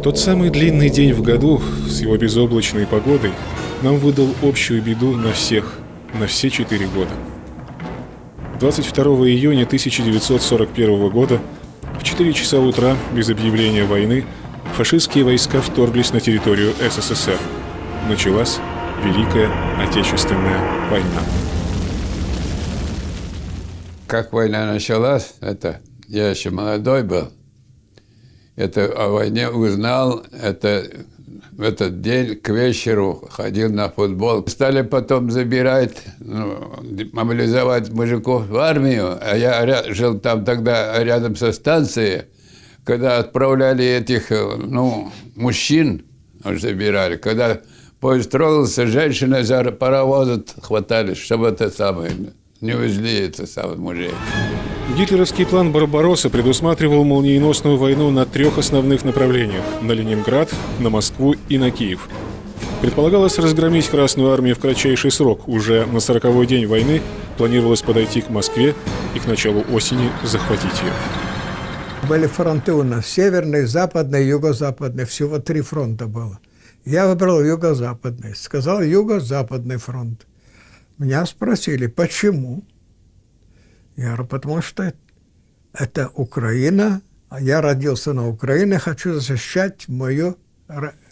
Тот самый длинный день в году с его безоблачной погодой нам выдал общую беду на всех, на все 4 года. 22 июня 1941 года в 4 часа утра, без объявления войны, фашистские войска вторглись на территорию СССР. Началась Великая Отечественная война. Как война началась, я еще молодой был. Это о войне узнал, в этот день к вечеру ходил на футбол. Стали потом забирать, мобилизовать мужиков в армию, а я жил там тогда рядом со станцией, когда отправляли этих, мужчин, забирали. Когда поезд трогался, женщины за паровозы хватали, чтобы не увезли мужей. Гитлеровский план «Барбаросса» предусматривал молниеносную войну на 3 основных направлениях – на Ленинград, на Москву и на Киев. Предполагалось разгромить Красную армию в кратчайший срок. Уже на 40-й день войны планировалось подойти к Москве и к началу осени захватить ее. Были фронты у нас – северный, западный, юго-западный. Всего 3 фронта было. Я выбрал юго-западный. Сказал юго-западный фронт. Меня спросили, почему? Я говорю, потому что это Украина, а я родился на Украине, хочу защищать мою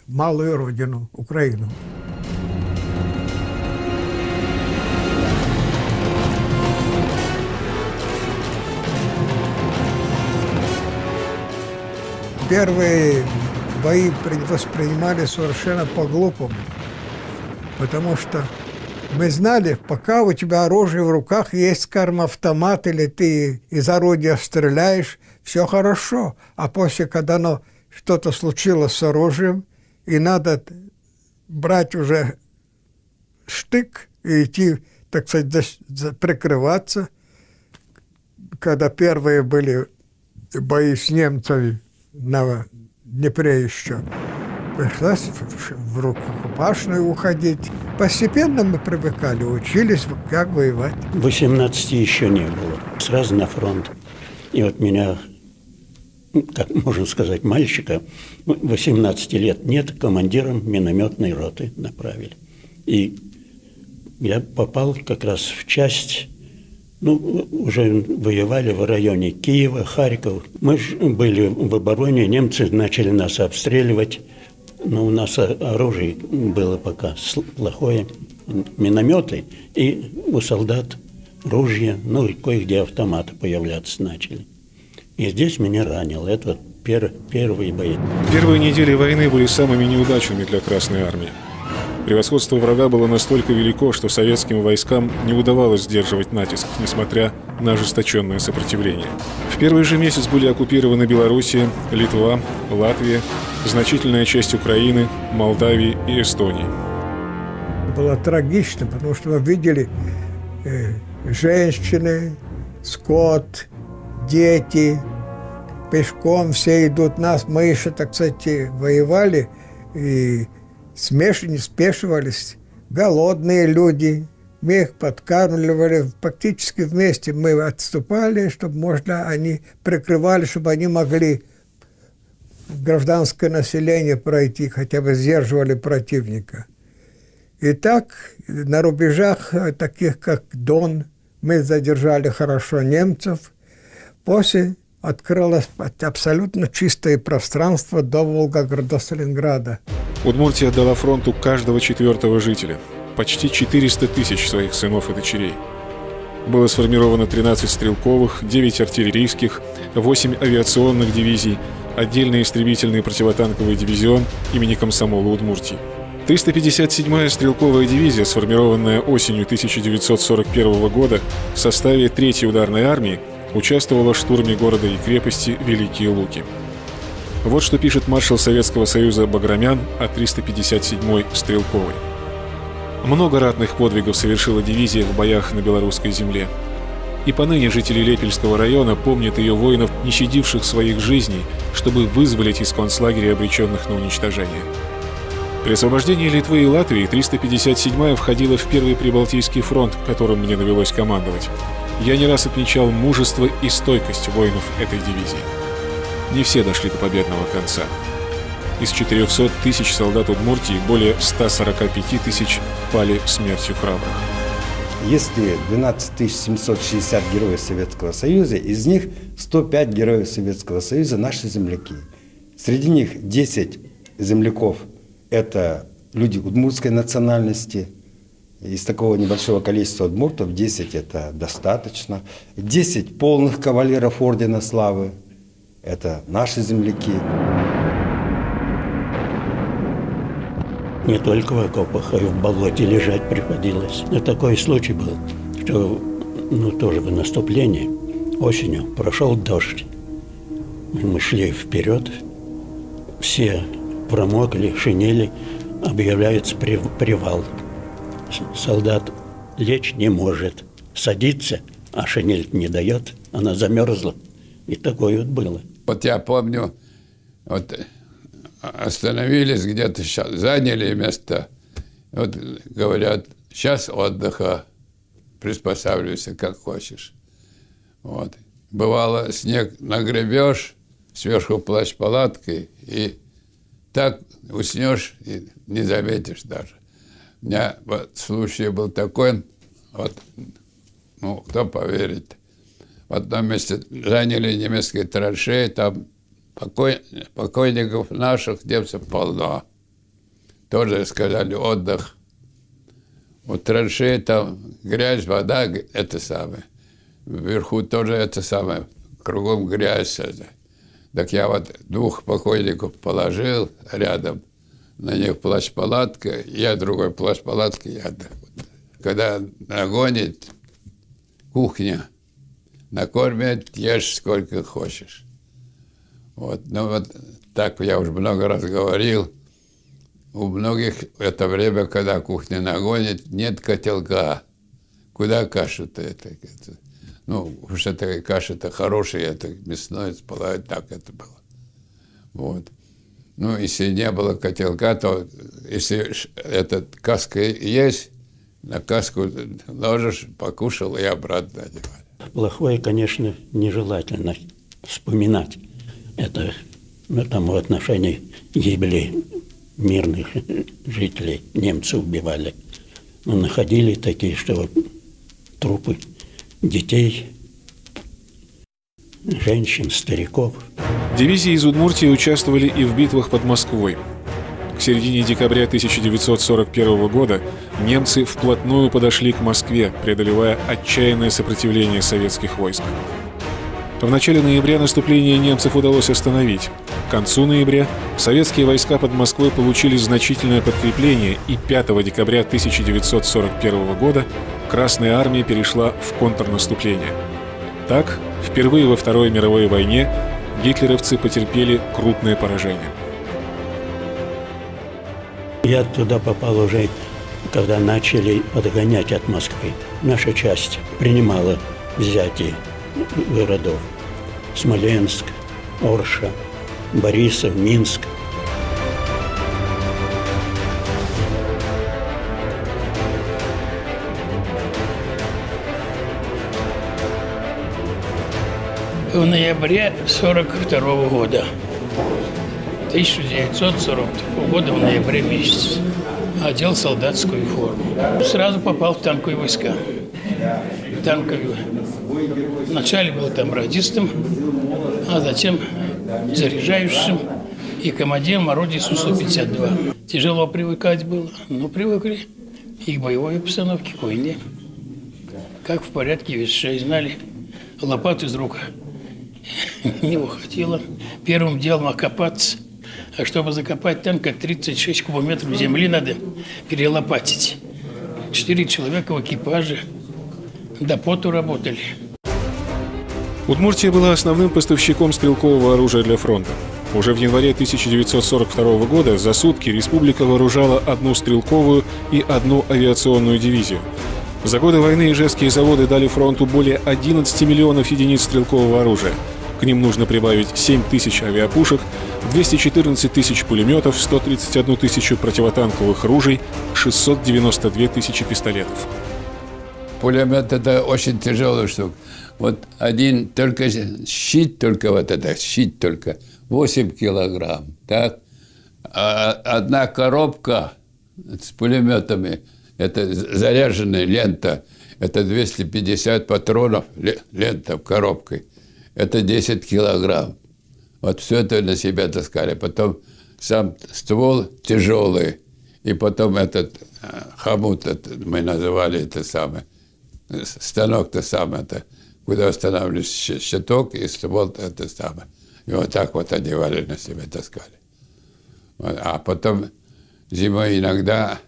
малую родину, Украину. Первые бои воспринимали совершенно по-глупому, потому что мы знали, пока у тебя оружие в руках, есть карм-автомат, или ты из орудия стреляешь, все хорошо. А после, когда что-то случилось с оружием, и надо брать уже штык и идти, так сказать, прикрываться, когда первые были бои с немцами на Днепре еще, пришлось в рукопашную уходить. Постепенно мы привыкали, учились, как воевать. 18 еще не было. Сразу на фронт. И вот меня, как можно сказать, мальчика, 18 лет нет, командиром минометной роты направили. И я попал как раз в часть, уже воевали в районе Киева, Харькова. Мы же были в обороне, немцы начали нас обстреливать. Но у нас оружие было пока плохое, минометы, и у солдат ружья, и кое-где автоматы появляться начали. И здесь меня ранило. Это вот первые бои. Первые недели войны были самыми неудачными для Красной армии. Превосходство врага было настолько велико, что советским войскам не удавалось сдерживать натиск, несмотря на ожесточенное сопротивление. В первый же месяц были оккупированы Белоруссия, Литва, Латвия, значительная часть Украины, Молдавии и Эстонии. Было трагично, потому что мы видели женщины, скот, дети, пешком все идут нас. Мы еще, так сказать, воевали и не спешивались. Голодные люди, мы их подкармливали. Практически вместе мы отступали, чтобы они прикрывали, чтобы они могли гражданское население пройти, хотя бы сдерживали противника. И так на рубежах, таких как Дон, мы задержали хорошо немцев. После открылось абсолютно чистое пространство до Волгограда, до Сталинграда. Удмуртия отдала фронту каждого 4-го жителя, почти 400 тысяч своих сынов и дочерей. Было сформировано 13 стрелковых, 9 артиллерийских, 8 авиационных дивизий, отдельный истребительный противотанковый дивизион имени комсомола Удмуртии. 357-я стрелковая дивизия, сформированная осенью 1941 года в составе 3-й ударной армии, участвовала в штурме города и крепости Великие Луки. Вот что пишет маршал Советского Союза Баграмян о 357-й стрелковой. Много ратных подвигов совершила дивизия в боях на белорусской земле. И поныне жители Лепельского района помнят ее воинов, не щадивших своих жизней, чтобы вызволить из концлагеря обреченных на уничтожение. При освобождении Литвы и Латвии 357-я входила в Первый Прибалтийский фронт, которым мне довелось командовать. Я не раз отмечал мужество и стойкость воинов этой дивизии. Не все дошли до победного конца. Из 400 тысяч солдат Удмуртии более 145 тысяч пали смертью храбрых. Если 12 760 героев Советского Союза, из них 105 героев Советского Союза – наши земляки. Среди них 10 земляков – это люди удмуртской национальности. Из такого небольшого количества удмуртов 10 – это достаточно. 10 полных кавалеров Ордена Славы – это наши земляки. Не только в окопах, а и в болоте лежать приходилось. Но такой случай был, что тоже в наступлении осенью прошел дождь. Мы шли вперед, все промокли, шинели, объявляется привал. Солдат лечь не может, садится, а шинель не дает, она замерзла. И такое вот было. Вот я помню, вот остановились где-то, заняли место. Вот говорят, сейчас отдыха, приспосабливайся как хочешь. Вот. Бывало, снег нагребешь, сверху плащ-палаткой, и так уснешь и не заметишь даже. У меня вот случай был такой, вот, кто поверит. В одном месте заняли немецкие траншеи, там покойников наших немцев полно. Тоже сказали отдых. Вот траншеи там грязь, вода, это самое. Вверху тоже это самое, кругом грязь. Так я вот 2 покойников положил рядом, на них плащ-палатка, я другой плащ-палатка. Когда нагонит, кухня, накормят, ешь сколько хочешь. Вот. Ну вот так я уже много раз говорил. У многих это время, когда кухня нагонит, нет котелка. Куда кашу-то это? Ну, уж это каша-то хорошая, это мясное сполает, так это было. Вот. Ну, если не было котелка, то если этот каска есть, на каску ложишь, покушал и обратно одевать. Плохое, конечно, нежелательно вспоминать. Это там в отношении гибели мирных жителей. Немцы убивали. Но находили такие, что вот трупы детей, женщин, стариков. Дивизии из Удмуртии участвовали и в битвах под Москвой. К середине декабря 1941 года немцы вплотную подошли к Москве, преодолевая отчаянное сопротивление советских войск. В начале ноября наступление немцев удалось остановить. К концу ноября советские войска под Москвой получили значительное подкрепление, и 5 декабря 1941 года Красная армия перешла в контрнаступление. Так, впервые во Второй мировой войне гитлеровцы потерпели крупное поражение. Я туда попал уже, когда начали отгонять от Москвы. Наша часть принимала взятие городов. Смоленск, Орша, Борисов, Минск. В ноябре 1942 года, 1942 года в ноябре месяце, одел солдатскую форму. Сразу попал в танковые войска. Танковые. Вначале был там радистом, а затем заряжающим и командиром орудия Су-152. Тяжело привыкать было, но привыкли и к боевой обстановке, к войне. Как в порядке вещей знали, лопату из рук не уходила. Первым делом окопаться. А чтобы закопать танк, как 36 кубометров земли надо перелопатить. 4 человека в экипаже до поту работали. Удмуртия была основным поставщиком стрелкового оружия для фронта. Уже в январе 1942 года за сутки республика вооружала 1 стрелковую и 1 авиационную дивизию. За годы войны ижевские заводы дали фронту более 11 миллионов единиц стрелкового оружия. К ним нужно прибавить 7 тысяч авиапушек, 214 тысяч пулеметов, 131 тысячу противотанковых ружей, 692 тысячи пистолетов. Пулемет – это очень тяжелая штука. Вот один только щит, только вот это щит только 8 килограмм, так? А одна коробка с пулеметами, это заряженная лента, это 250 патронов, лента коробкой. Это 10 килограмм. Вот все это на себя таскали. Потом сам ствол тяжелый. И потом этот хомут, мы называли это самое, станок-то самое, это, куда устанавливаешь щиток и ствол это самое. И вот так вот одевали, на себя таскали. Вот. А потом зимой иногда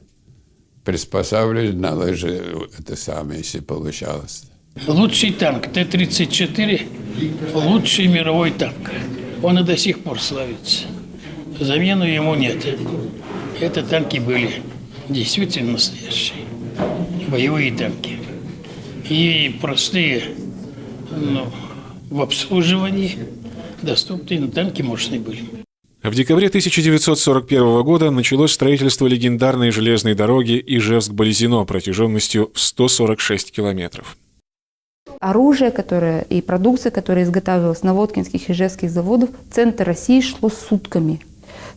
приспосабливали на лыжи, это самое, если получалось. Лучший танк Т-34, лучший мировой танк. Он и до сих пор славится. Замену ему нет. Это танки были действительно настоящие, боевые танки. И простые, в обслуживании, доступные, но танки мощные были. В декабре 1941 года началось строительство легендарной железной дороги Ижевск-Болезино протяженностью в 146 километров. Оружие, которое и продукция, которая изготавливалась на Воткинских и Ижевских заводах, в центр России шло сутками.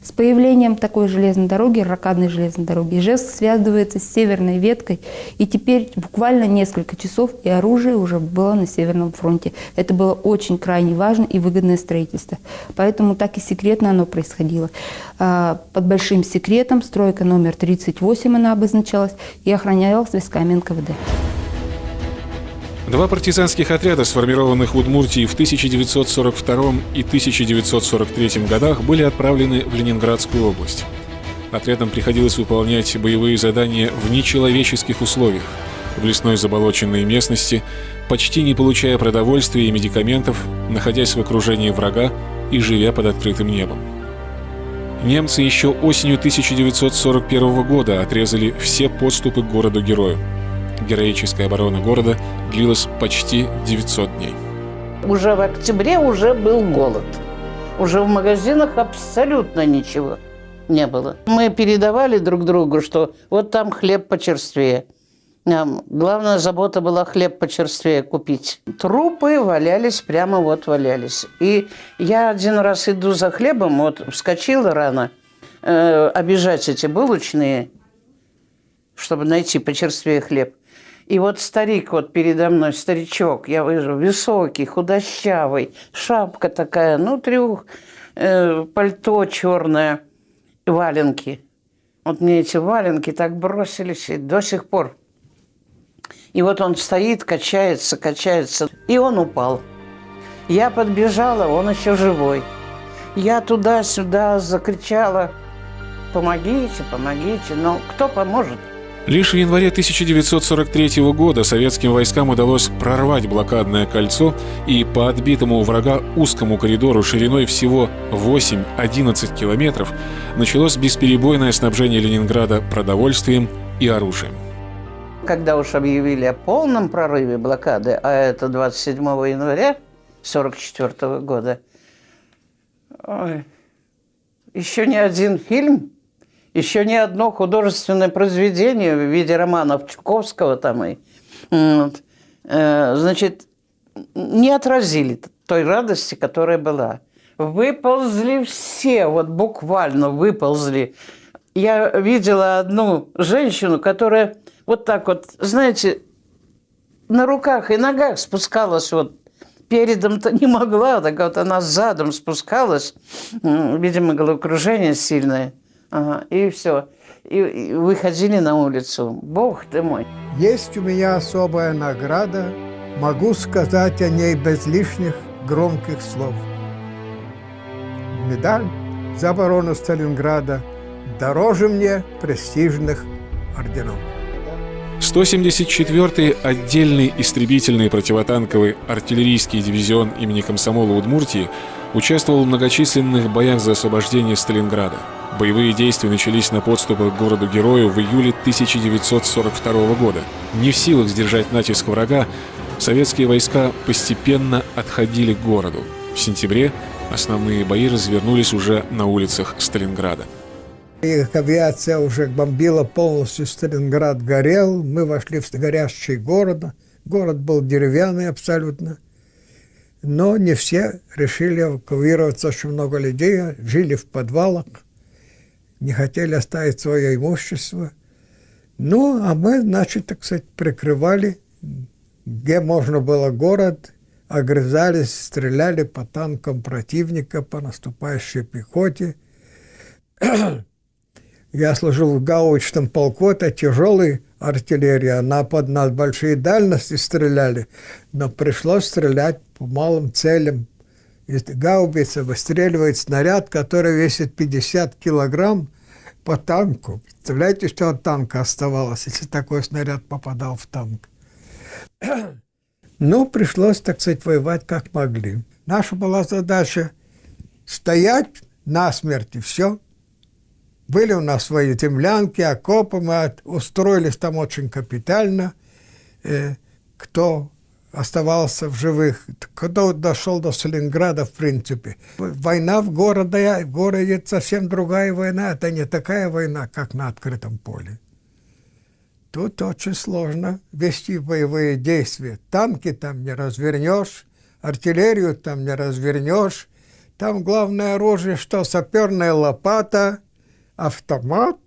С появлением такой железной дороги, рокадной железной дороги, Ижевск связывается с северной веткой, и теперь буквально несколько часов, и оружие уже было на Северном фронте. Это было очень крайне важно и выгодное строительство. Поэтому так и секретно оно происходило. Под большим секретом стройка номер 38 она обозначалась и охранялась войсками НКВД. Два партизанских отряда, сформированных в Удмуртии в 1942 и 1943 годах, были отправлены в Ленинградскую область. Отрядам приходилось выполнять боевые задания в нечеловеческих условиях, в лесной заболоченной местности, почти не получая продовольствия и медикаментов, находясь в окружении врага и живя под открытым небом. Немцы еще осенью 1941 года отрезали все подступы к городу-герою. Героическая оборона города длилась почти 900 дней. Уже в октябре уже был голод. Уже в магазинах абсолютно ничего не было. Мы передавали друг другу, что вот там хлеб почерствее. Нам главная забота была хлеб почерствее купить. Трупы валялись, прямо вот валялись. И я один раз иду за хлебом, вот вскочила рано, обижать эти булочные, чтобы найти почерствее хлеб. И вот старик вот передо мной, старичок, я вижу, высокий, худощавый, шапка такая, трюх, пальто черное, валенки. Вот мне эти валенки так бросились и до сих пор. И вот он стоит, качается, и он упал. Я подбежала, он еще живой. Я туда-сюда закричала: помогите, помогите, но кто поможет? Лишь в январе 1943 года советским войскам удалось прорвать блокадное кольцо, и по отбитому у врага узкому коридору шириной всего 8-11 километров началось бесперебойное снабжение Ленинграда продовольствием и оружием. Когда уж объявили о полном прорыве блокады, а это 27 января 1944 года, еще ни один фильм, еще ни одно художественное произведение в виде романов Чуковского там значит, не отразили той радости, которая была. Выползли все, вот буквально выползли. Я видела одну женщину, которая вот так вот, знаете, на руках и ногах спускалась, вот передом-то не могла, так вот она задом спускалась, видимо, головокружение сильное. Ага, и все. И выходили на улицу. Бог ты мой. Есть у меня особая награда, могу сказать о ней без лишних громких слов. Медаль за оборону Сталинграда дороже мне престижных орденов. 174-й отдельный истребительный противотанковый артиллерийский дивизион имени комсомола Удмуртии участвовал в многочисленных боях за освобождение Сталинграда. Боевые действия начались на подступах к городу-герою в июле 1942 года. Не в силах сдержать натиск врага, советские войска постепенно отходили к городу. В сентябре основные бои развернулись уже на улицах Сталинграда. Их авиация уже бомбила полностью, Сталинград горел, мы вошли в горящий город. Город был деревянный абсолютно. Но не все решили эвакуироваться, очень много людей жили в подвалах. не хотели оставить свое имущество. Ну, а мы, значит, так сказать, прикрывали, где можно было город, огрызались, стреляли по танкам противника, по наступающей пехоте. Я служил в гаубичном полку, это тяжелая артиллерия, на большие дальности стреляли, но пришлось стрелять по малым целям. Из гаубицы выстреливает снаряд, который весит 50 килограмм по танку. Представляете, что от танка оставалось, если такой снаряд попадал в танк? Ну, пришлось, так сказать, воевать как могли. Наша была задача стоять насмерть, и все. Были у нас свои землянки, окопы, мы устроились там очень капитально. Кто оставался в живых, кто дошел до Сталинграда, в принципе. Война в городе совсем другая война. Это не такая война, как на открытом поле. Тут очень сложно вести боевые действия. Танки там не развернешь, артиллерию там не развернешь. Там главное оружие, что саперная лопата, автомат,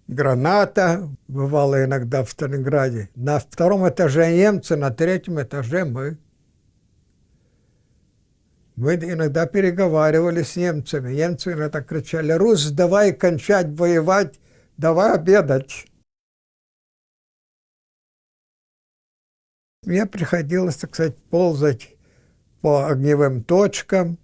граната. Бывало иногда в Сталинграде. На втором этаже немцы, на третьем этаже мы. Мы иногда переговаривали с немцами. Немцы иногда кричали: «Рус, давай кончать воевать, давай обедать». Мне приходилось, так сказать, ползать по огневым точкам.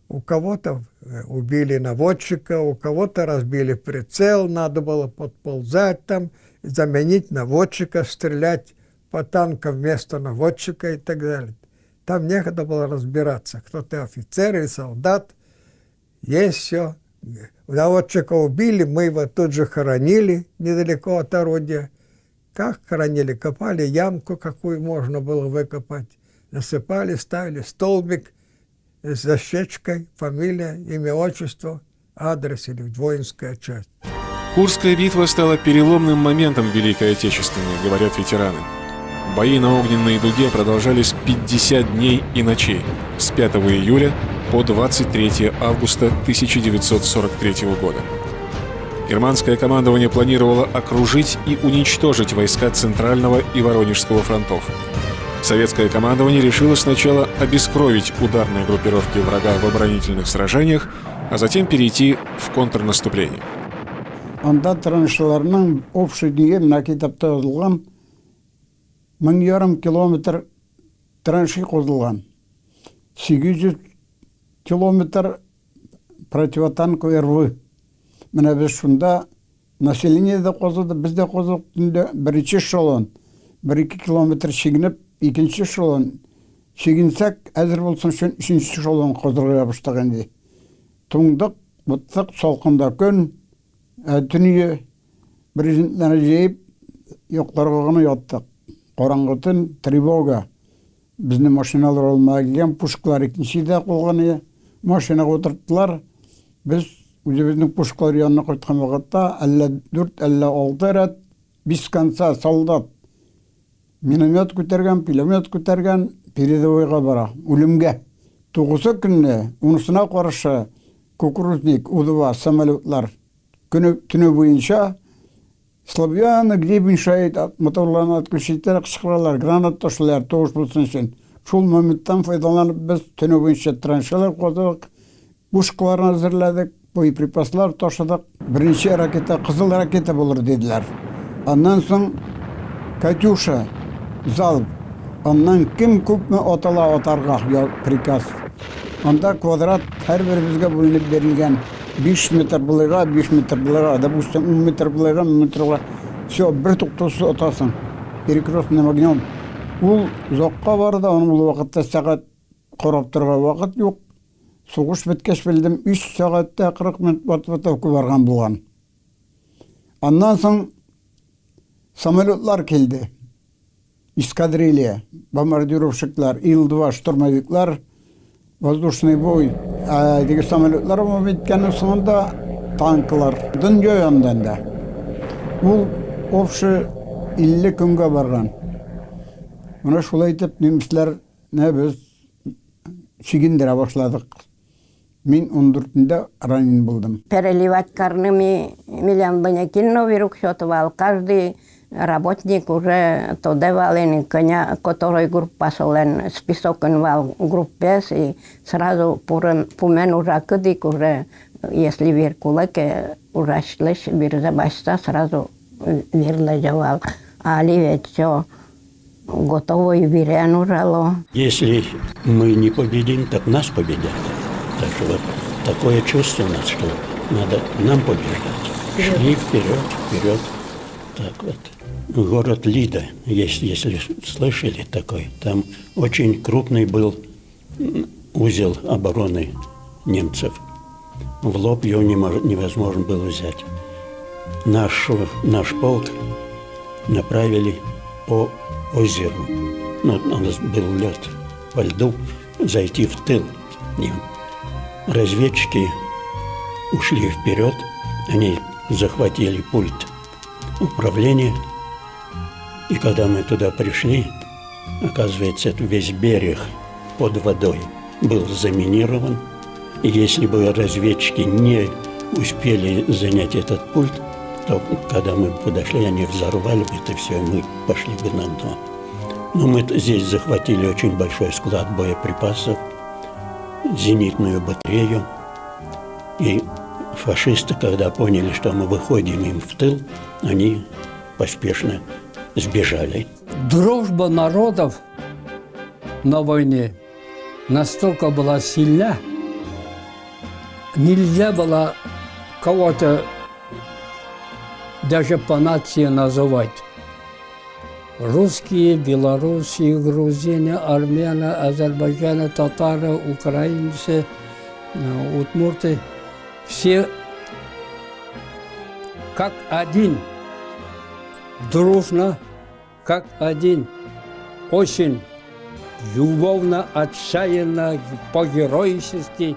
У кого-то убили наводчика, у кого-то разбили прицел, надо было подползать там, заменить наводчика, стрелять по танкам вместо наводчика и так далее. Там некогда было разбираться, кто ты, офицер или солдат. Есть все. Наводчика убили, мы его тут же хоронили недалеко от орудия. Как хоронили? Копали ямку, какую можно было выкопать. Насыпали, ставили столбик с дощечкой, фамилия, имя, отчество, адрес или воинская часть. Курская битва стала переломным моментом в Великой Отечественной, говорят ветераны. Бои на огненной дуге продолжались 50 дней и ночей, с 5 июля по 23 августа 1943 года. Германское командование планировало окружить и уничтожить войска Центрального и Воронежского фронтов. Советское командование решило сначала обескровить ударные группировки врага в оборонительных сражениях, а затем перейти в контрнаступление. Анда траншаларның общий деңгейі мына китапта жазылған 1,5 километр траншей қозылған. 800 километр противотанковый рвы. Мына біз шунда население де қозылды, біз де қозылдық түнде бірінші эшелон 1-2 километр шегініп, екінші эшелон шегінсек, әзір болсын үшін үшінші эшелон қозырға баштағанды. Туңдық, бұттық, солқында күн, дүние брезентлерді жейіп, yoqlarga ғана яттық. Қараңғы түн, тревога. Біздің машиналар olmaya келген, пушкалар екіншіде қолғаны машинаға отырттылар. Біз өзіміздің пушкалар янына қайтқан уақытта 54-56 рет 5 конца солдат миномет көтерген, пулемет көтерген передовойға бара, өлімге. 9 күнне, онысына қаршы кукурузник, удова, самолетлар түні бойынша Славяны, Гребеншайт, моторларны отключиттер, қышқыралар, гранат ташылар, 9 болсын үшін. Шул моменттан файдаланып біз түні бойынша траншалар қойдық, пушкаларын әзірледік, боеприпаслар ташыдық. Бірінші ракета, қызыл ракета болыр деділер. Аннан соң Катюша, залп. Аннан кім көпме отала отарға приказ. Анда квадрат әр бір бізге бөлініп берілген. 5 метр былайға, 5 метр былайға, допустим, 10 метр былайға, 10 метрға. Все, бір тоқтосы отасың. Перекрестным огнем. Ол жоққа барды, оның бұл уақытта сағат қорап тұрған уақыт жоқ. Соғыш біткеш білдім, 3 сағатта 40 минут батып-батып барған болған. Аннан соң самолетлар келді. Эскадрилья, бомбардировщиклар, Ил-2 штурмовиклар, воздушный бой. Деги самолетлар біткеннің соңында танкылар. Дүнге яндан. Бұл общий 50 күнге барған. Мұна шулай етіп, неміслер біз шегіндіре башладық. Мен 14-нде ранен болдым. Переливать корнями миллион банякин вверх счетовал. Каждый работник уже то давал, коня, который групп пошел, список вал группе, и сразу по мен уже кадик уже, если вер кулаке, уже шлешь, вер забашта, сразу вер лежал. А ведь все готово и верен уже. Если мы не победим, так нас победят. Так что вот такое чувство у нас, что надо нам побеждать. Шли вперед, вперед. Так вот. Город Лида, если слышали такой, там очень крупный был узел обороны немцев. В лоб его невозможно было взять. Наш полк направили по озеру. Ну, у нас был лед по льду, зайти в тыл. Разведчики ушли вперед, они захватили пульт управления. И когда мы туда пришли, оказывается, весь берег под водой был заминирован. И если бы разведчики не успели занять этот пульт, то когда мы подошли, они взорвали бы это все, и мы пошли бы на дно. Но мы здесь захватили очень большой склад боеприпасов, зенитную батарею. И фашисты, когда поняли, что мы выходим им в тыл, они поспешно сбежали. Дружба народов на войне настолько была сильна, нельзя было кого-то даже по нации называть. Русские, белорусы, грузины, армяне, азербайджаны, татары, украинцы, удмурты, все как один, дружно, как один, очень любовно, отчаянно, по-героически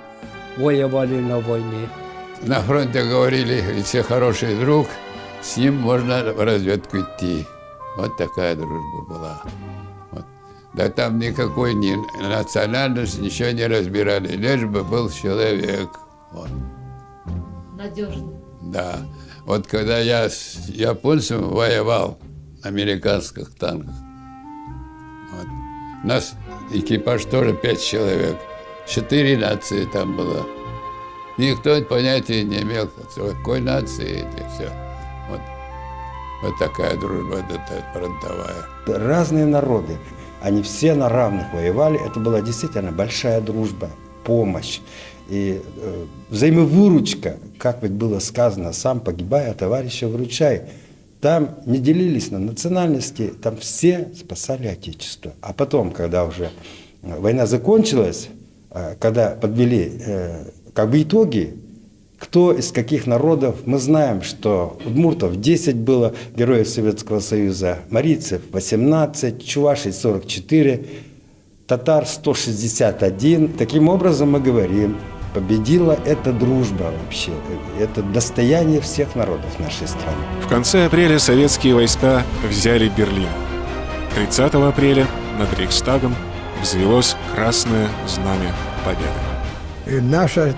воевали на войне. На фронте говорили, если хороший друг, с ним можно в разведку идти. Вот такая дружба была. Вот. Да там никакой ни национальности, ничего не разбирали, лишь бы был человек. Вот. Надежный. Да. Вот когда я с японцем воевал на американских танках, вот. Нас экипаж тоже 5 человек, 4 нации там было. Никто понятия не имел, какой нации эти, все. Вот. Вот такая дружба, это фронтовая. Разные народы, они все на равных воевали. Это была действительно большая дружба, помощь и взаимовыручка. Как ведь было сказано, сам погибай, а товарища выручай. Там не делились на национальности, там все спасали Отечество. А потом, когда уже война закончилась, когда подвели итоги, кто из каких народов, мы знаем, что удмуртов 10 было героев Советского Союза, марийцев 18, чувашей 44, татар 161. Таким образом мы говорим, победила эта дружба вообще, это достояние всех народов нашей страны. В конце апреля советские войска взяли Берлин. 30 апреля над Рейхстагом взвелось красное знамя победы. И наша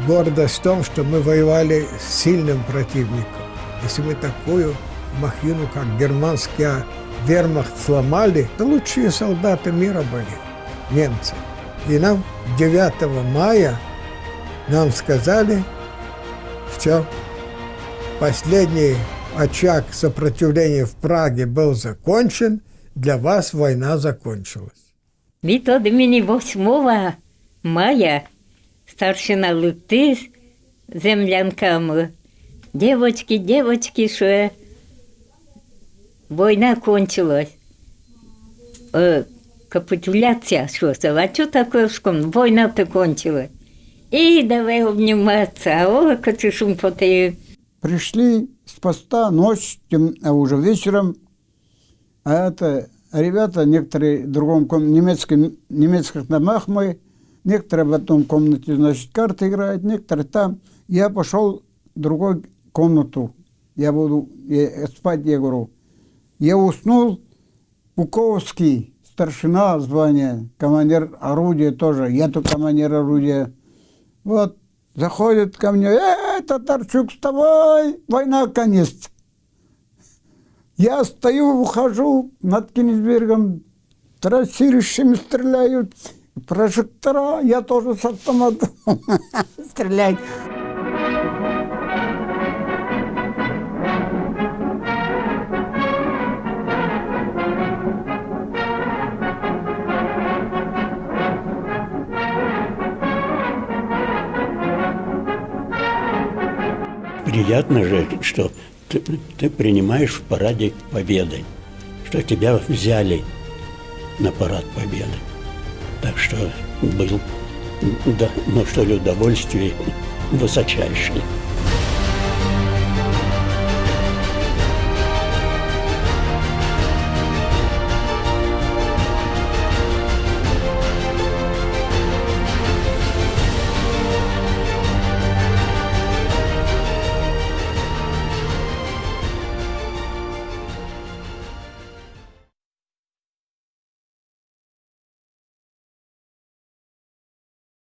гордость в том, что мы воевали с сильным противником. Если мы такую махину, как германский вермахт, сломали, то лучшие солдаты мира были немцы. И нам 9 мая нам сказали, что последний очаг сопротивления в Праге был закончен, для вас война закончилась. Від імені 8 мая старшина Липти з землянками. Девочки, що війна кончилась. Капитуляция, что что такое шком? Война-то кончилась. И давай обниматься, о, как шум потеет. Пришли с поста ночь, уже вечером, а это ребята, некоторые в другом немецких домах мы, некоторые в одном комнате, значит, карты играют, некоторые там. Я пошел в другую комнату, я буду спать, я говорю. Я уснул, Пуковский, старшина звание, командир орудия тоже, я тут командир орудия. Вот, заходит ко мне, Татарчук, вставай, война конец. Я стою, ухожу над Кенигсбергом, трассирующими стреляют, прожектора, я тоже с автомата стреляю. Приятно же, что ты принимаешь в параде Победы, что тебя взяли на парад Победы. Так что был, да, ну что ли, удовольствие высочайшее.